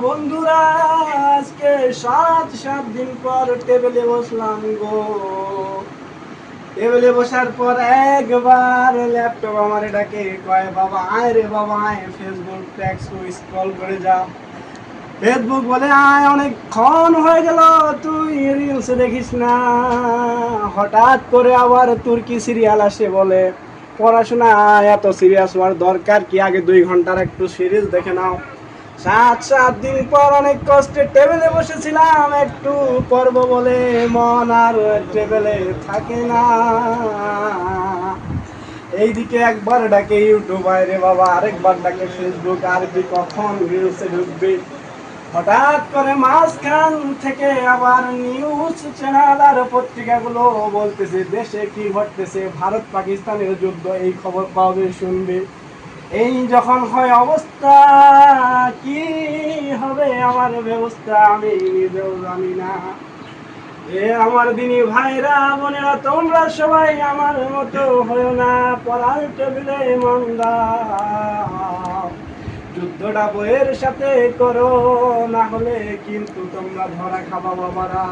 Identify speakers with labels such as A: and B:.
A: বন্ধুরা, আজকে 7 দিন পর টেবিলে বসলাম গো। টেবিলে বসার পর একবার ল্যাপটপ আমার ডাকে, কয় বাবা আয় রে বাবা আয়, ফেসবুক ট্যাক্স স্ক্রল করে যা। ফেসবুক বলে আয়, অনেকক্ষণ হয়ে গেল তুই রিলস দেখিস না। হঠাৎ করে আবার তুর্কি সিরিয়াল আসে, বলে পড়াশোনা এত সিরিয়াস হওয়ার দরকার কি, আগে 2 ঘন্টার একটু সিরিজ দেখে নাও। 7 দিন পর অনেক কষ্টে টেবিলে বসেছিলাম, একটু পর্ব বলে মন আর টেবিলে থাকে না। এইদিকে একবার ডাকে ইউটিউব, আরে বাবা আরেকবার ডাকে ফেসবুক, আর কি কখন রিলসে ঢুকবি। হঠাৎ করে মাঝখান থেকে আবার নিউজ চ্যানেল আর পত্রিকাগুলো বলতেছে দেশে কি ঘটতেছে, ভারত পাকিস্তানের যুদ্ধ, এই খবর পাবে শুনবে। এই যখন হয় অবস্থা, কি হবে আমার ব্যবস্থা আমি নিজেও জানি না। এ আমার দিনী ভাইরা বোনেরা, তোমরা সবাই আমার মতো হয়েও না, পড়ার টেবিলে মন দাও। যুদ্ধটা বইয়ের সাথে করো, না হলে কিন্তু তোমরা ধরা খাবা বাবারা।